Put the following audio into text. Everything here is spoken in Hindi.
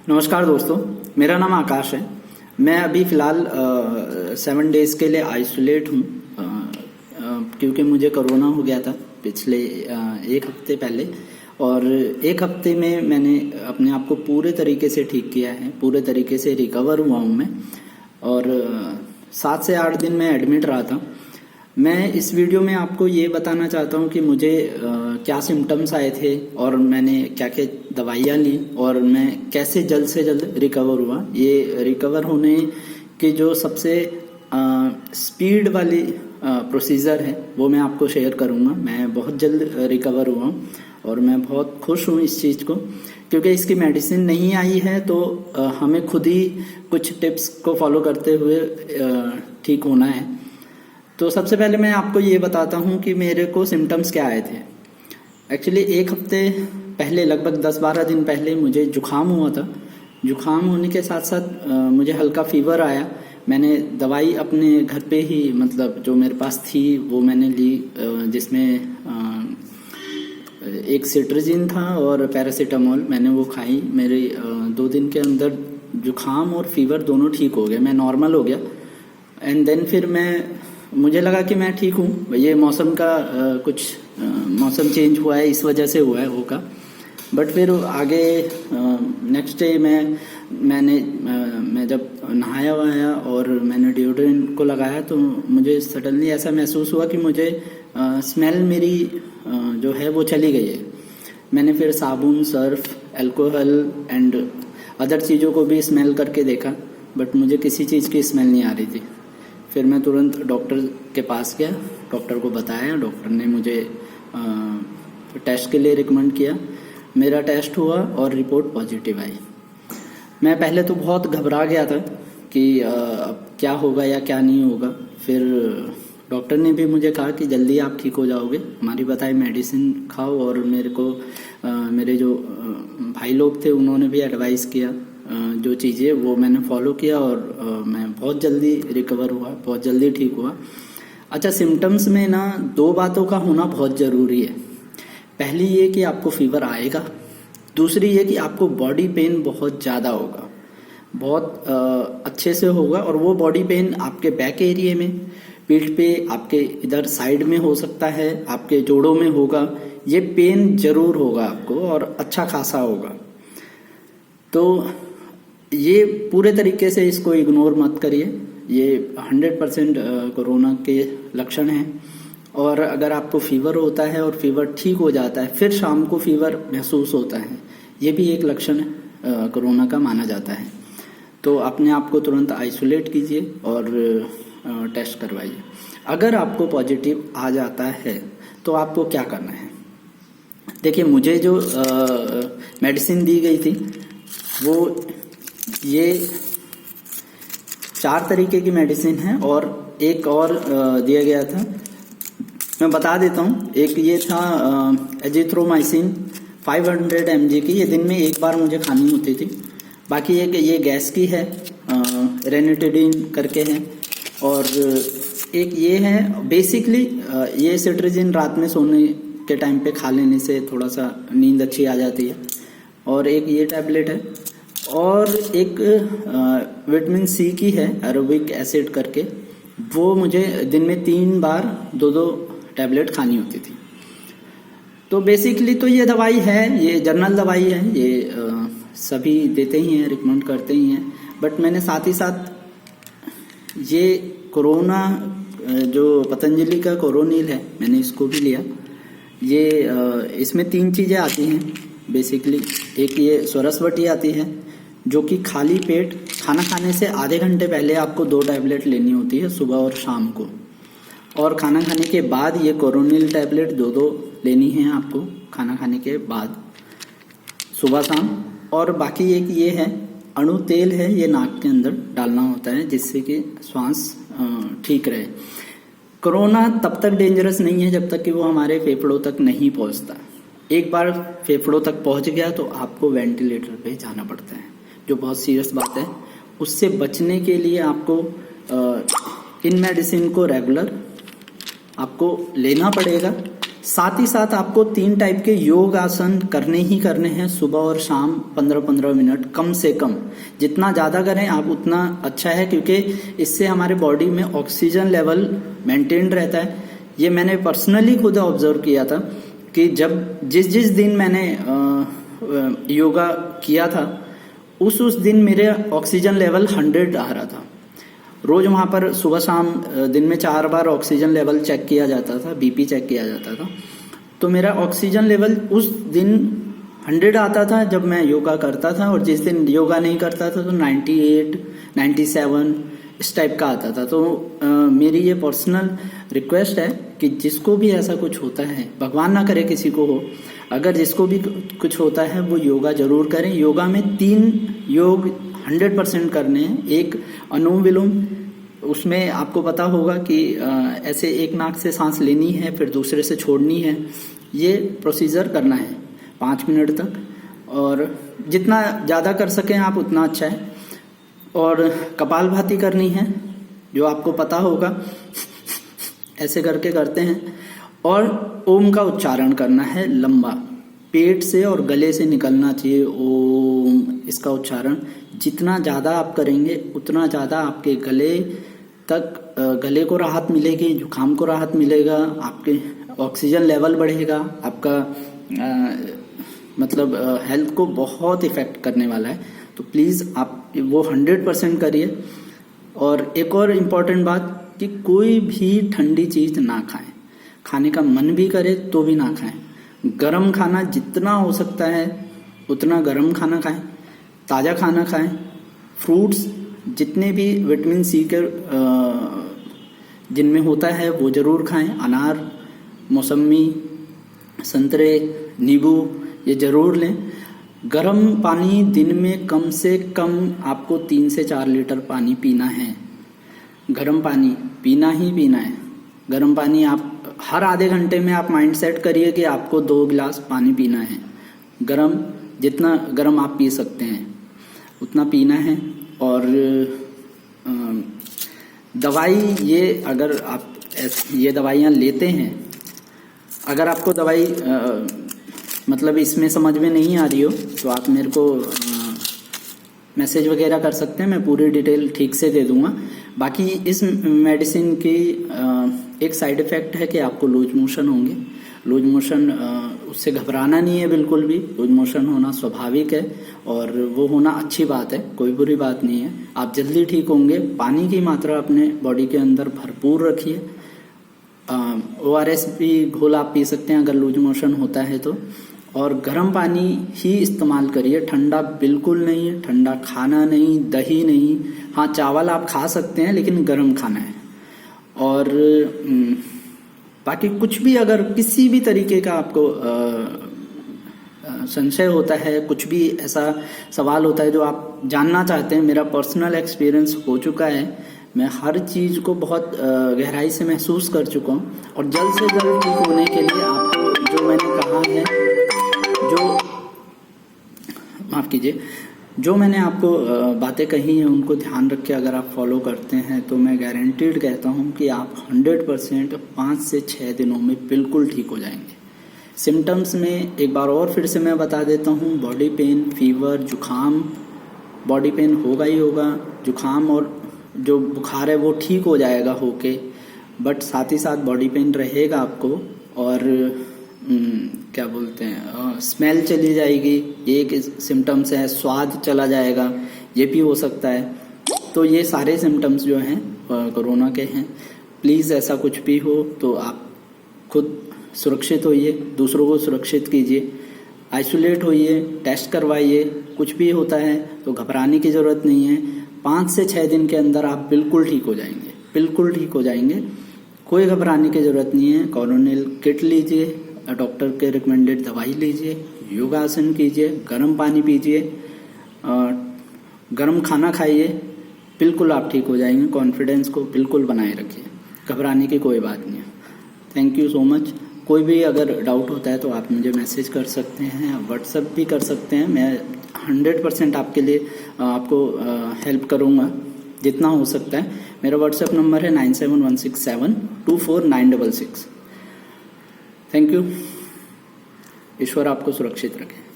नमस्कार दोस्तों, मेरा नाम आकाश है। मैं अभी फ़िलहाल 7 डेज़ के लिए आइसोलेट हूँ क्योंकि मुझे कोरोना हो गया था पिछले 1 हफ्ते पहले। और 1 हफ्ते में मैंने अपने आप को पूरे तरीके से ठीक किया है, पूरे तरीके से रिकवर हुआ हूँ मैं। और 7 से 8 दिन मैं एडमिट रहा था। मैं इस वीडियो में आपको ये बताना चाहता हूँ कि मुझे क्या सिम्टम्स आए थे और मैंने क्या क्या दवाइयाँ ली और मैं कैसे जल्द से जल्द रिकवर हुआ। ये रिकवर होने की जो सबसे स्पीड वाली प्रोसीजर है वो मैं आपको शेयर करूँगा। मैं बहुत जल्द रिकवर हुआ हूँ और मैं बहुत खुश हूँ इस चीज़ को, क्योंकि इसकी मेडिसिन नहीं आई है तो हमें खुद ही कुछ टिप्स को फॉलो करते हुए ठीक होना है। तो सबसे पहले मैं आपको ये बताता हूँ कि मेरे को सिम्टम्स क्या आए थे। एक्चुअली 1 हफ्ते पहले, लगभग 10-12 दिन पहले मुझे जुखाम हुआ था। जुखाम होने के साथ साथ मुझे हल्का फीवर आया। मैंने दवाई अपने घर पे ही, मतलब जो मेरे पास थी वो मैंने ली, जिसमें एक सिट्रजिन था और पैरासीटामोल, मैंने वो खाई। मेरे 2 दिन के अंदर जुखाम और फीवर दोनों ठीक हो गए, मैं नॉर्मल हो गया। एंड देन फिर मुझे लगा कि मैं ठीक हूँ, ये मौसम का कुछ मौसम चेंज हुआ है इस वजह से हुआ है होगा। बट फिर आगे नेक्स्ट डे मैं जब नहाया वाया और मैंने डिओड्रेंट को लगाया तो मुझे सडनली ऐसा महसूस हुआ कि मुझे स्मेल मेरी जो है वो चली गई है। मैंने फिर साबुन, सर्फ, अल्कोहल एंड अदर चीज़ों को भी स्मेल करके देखा, बट मुझे किसी चीज़ की स्मेल नहीं आ रही थी। फिर मैं तुरंत डॉक्टर के पास गया, डॉक्टर को बताया। डॉक्टर ने मुझे टेस्ट के लिए रिकमेंड किया। मेरा टेस्ट हुआ और रिपोर्ट पॉजिटिव आई। मैं पहले तो बहुत घबरा गया था कि अब क्या होगा या क्या नहीं होगा। फिर डॉक्टर ने भी मुझे कहा कि जल्दी आप ठीक हो जाओगे, हमारी बताई मेडिसिन खाओ। और मेरे को मेरे जो भाई लोग थे उन्होंने भी एडवाइस किया, जो चीज़ें वो मैंने फॉलो किया और मैं बहुत जल्दी रिकवर हुआ, बहुत जल्दी ठीक हुआ। अच्छा, सिम्टम्स में ना 2 बातों का होना बहुत ज़रूरी है। पहली ये कि आपको फीवर आएगा, दूसरी ये कि आपको बॉडी पेन बहुत ज़्यादा होगा, बहुत अच्छे से होगा। और वो बॉडी पेन आपके बैक एरिया में, पीठ पे, आपके इधर साइड में हो सकता है, आपके जोड़ों में होगा। ये पेन ज़रूर होगा आपको और अच्छा खासा होगा। तो ये पूरे तरीके से इसको इग्नोर मत करिए, ये 100% कोरोना के लक्षण हैं। और अगर आपको फीवर होता है और फीवर ठीक हो जाता है, फिर शाम को फीवर महसूस होता है, ये भी एक लक्षण कोरोना का माना जाता है। तो अपने आप को तुरंत आइसोलेट कीजिए और टेस्ट करवाइए। अगर आपको पॉजिटिव आ जाता है तो आपको क्या करना है। देखिए, मुझे जो मेडिसिन दी गई थी वो ये 4 तरीके की मेडिसिन है और एक और दिया गया था, मैं बता देता हूँ। एक ये था एजिथ्रोमाइसिन 500 mg की, ये दिन में 1 बार मुझे खानी होती थी। बाकी एक ये गैस की है, रेनिटिडिन करके है। और एक ये है, बेसिकली ये सिट्रजिन रात में सोने के टाइम पे खा लेने से थोड़ा सा नींद अच्छी आ जाती है। और एक ये टैबलेट है और एक विटामिन सी की है, एरोबिक एसिड करके, वो मुझे दिन में 3 बार 2-2 टैबलेट खानी होती थी। तो बेसिकली तो ये दवाई है, ये जनरल दवाई है, ये सभी देते ही हैं, रिकमेंड करते ही हैं। बट मैंने साथ ही साथ ये कोरोना जो पतंजलि का कोरोनिल है, मैंने इसको भी लिया। ये इसमें 3 चीज़ें आती हैं बेसिकली। एक ये सरस्वती आती है, जो कि खाली पेट खाना खाने से आधे घंटे पहले आपको 2 टैबलेट लेनी होती है, सुबह और शाम को। और खाना खाने के बाद ये कोरोनिल टैबलेट 2-2 लेनी है आपको, खाना खाने के बाद, सुबह शाम। और बाकी एक ये है, अणु तेल है, ये नाक के अंदर डालना होता है जिससे कि श्वास ठीक रहे। कोरोना तब तक डेंजरस नहीं है जब तक कि वो हमारे फेफड़ों तक नहीं पहुंचता। एक बार फेफड़ों तक पहुंच गया तो आपको वेंटिलेटर पे जाना पड़ता है, जो बहुत सीरियस बात है। उससे बचने के लिए आपको इन मेडिसिन को रेगुलर आपको लेना पड़ेगा। साथ ही साथ आपको 3 टाइप के योग आसन करने ही करने हैं सुबह और शाम 15-15 मिनट कम से कम। जितना ज़्यादा करें आप उतना अच्छा है, क्योंकि इससे हमारे बॉडी में ऑक्सीजन लेवल मेंटेन रहता है। ये मैंने पर्सनली खुद ऑब्जर्व किया था कि जब जिस दिन मैंने योगा किया था उस दिन मेरे ऑक्सीजन लेवल 100 आ रहा था। रोज वहाँ पर सुबह शाम दिन में 4 बार ऑक्सीजन लेवल चेक किया जाता था, बीपी चेक किया जाता था। तो मेरा ऑक्सीजन लेवल उस दिन 100 आता था जब मैं योगा करता था, और जिस दिन योगा नहीं करता था तो 98, 97 इस टाइप का आता था। तो मेरी ये पर्सनल रिक्वेस्ट है कि जिसको भी ऐसा कुछ होता है, भगवान ना करे किसी को हो, अगर जिसको भी कुछ होता है वो योगा जरूर करें। योगा में 3 योग 100% करने हैं। एक अनुलोम विलोम, उसमें आपको पता होगा कि ऐसे एक नाक से सांस लेनी है फिर दूसरे से छोड़नी है। ये प्रोसीजर करना है 5 मिनट तक, और जितना ज़्यादा कर सकें आप उतना अच्छा है। और कपालभाति करनी है, जो आपको पता होगा, ऐसे करके करते हैं। और ओम का उच्चारण करना है लंबा, पेट से और गले से निकलना चाहिए ओम। इसका उच्चारण जितना ज़्यादा आप करेंगे उतना ज़्यादा आपके गले तक, गले को राहत मिलेगी, जुकाम को राहत मिलेगा, आपके ऑक्सीजन लेवल बढ़ेगा, आपका मतलब हेल्थ को बहुत इफेक्ट करने वाला है। तो प्लीज़ आप वो 100% करिए। और एक और इम्पॉर्टेंट बात कि कोई भी ठंडी चीज़ ना खाएं, खाने का मन भी करे तो भी ना खाएं। गरम खाना जितना हो सकता है उतना गरम खाना खाएं, ताज़ा खाना खाएं, फ्रूट्स जितने भी विटामिन सी के जिनमें होता है वो ज़रूर खाएं। अनार, मौसमी, संतरे, नींबू ये ज़रूर लें। गरम पानी दिन में कम से कम आपको 3 से 4 लीटर पानी पीना है। गरम पानी पीना ही पीना है। गरम पानी आप हर आधे घंटे में आप माइंड सेट करिए कि आपको 2 गिलास पानी पीना है। गरम, जितना गरम आप पी सकते हैं उतना पीना है। और दवाई, ये अगर आप ये दवाइयाँ लेते हैं, अगर आपको दवाई मतलब इसमें समझ में नहीं आ रही हो तो आप मेरे को मैसेज वगैरह कर सकते हैं, मैं पूरी डिटेल ठीक से दे दूंगा। बाकी इस मेडिसिन की एक साइड इफ़ेक्ट है कि आपको लूज मोशन होंगे। लूज मोशन, उससे घबराना नहीं है बिल्कुल भी। लूज मोशन होना स्वाभाविक है और वो होना अच्छी बात है, कोई बुरी बात नहीं है। आप जल्दी ठीक होंगे। पानी की मात्रा अपने बॉडी के अंदर भरपूर रखिए। ORS भी घोल आप पी सकते हैं अगर लूज मोशन होता है तो। और गर्म पानी ही इस्तेमाल करिए, ठंडा बिल्कुल नहीं, ठंडा खाना नहीं, दही नहीं। हाँ, चावल आप खा सकते हैं लेकिन गर्म खाना है। और बाकी कुछ भी अगर किसी भी तरीके का आपको संशय होता है, कुछ भी ऐसा सवाल होता है जो आप जानना चाहते हैं, मेरा पर्सनल एक्सपीरियंस हो चुका है। मैं हर चीज़ को बहुत गहराई से महसूस कर चुका हूँ। और जल्द से जल्द ठीक होने के लिए आपको जो मैंने कहा है, माफ़ कीजिए, जो मैंने आपको बातें कही हैं उनको ध्यान रख के अगर आप फॉलो करते हैं तो मैं गारंटीड कहता हूँ कि आप 100% 5 से 6 दिनों में बिल्कुल ठीक हो जाएंगे। सिम्टम्स में एक बार और फिर से मैं बता देता हूँ, बॉडी पेन, फीवर, जुखाम। बॉडी पेन होगा ही होगा, जुखाम और जो बुखार है वो ठीक हो जाएगा होके, बट साथ ही साथ बॉडी पेन रहेगा आपको। और क्या बोलते हैं, स्मेल चली जाएगी, ये एक सिम्टम्स है। स्वाद चला जाएगा, ये भी हो सकता है। तो ये सारे सिम्टम्स जो हैं कोरोना के हैं। प्लीज़ ऐसा कुछ भी हो तो आप खुद सुरक्षित होइए, दूसरों को सुरक्षित कीजिए, आइसोलेट होइए, टेस्ट करवाइए। कुछ भी होता है तो घबराने की ज़रूरत नहीं है। 5 से 6 दिन के अंदर आप बिल्कुल ठीक हो जाएंगे, बिल्कुल ठीक हो जाएंगे। कोई घबराने की ज़रूरत नहीं है। कोरोनिल किट लीजिए, डॉक्टर के रिकमेंडेड दवाई लीजिए, योगासन कीजिए, गर्म पानी पीजिए, गर्म खाना खाइए, बिल्कुल आप ठीक हो जाएंगे। कॉन्फिडेंस को बिल्कुल बनाए रखिए, घबराने की कोई बात नहीं है। Thank you so much. कोई भी अगर डाउट होता है तो आप मुझे मैसेज कर सकते हैं, व्हाट्सएप भी कर सकते हैं। मैं 100% आपके लिए आपको हेल्प करूँगा जितना हो सकता है। मेरा व्हाट्सएप नंबर है 9716724966। Thank you. ईश्वर आपको सुरक्षित रखे।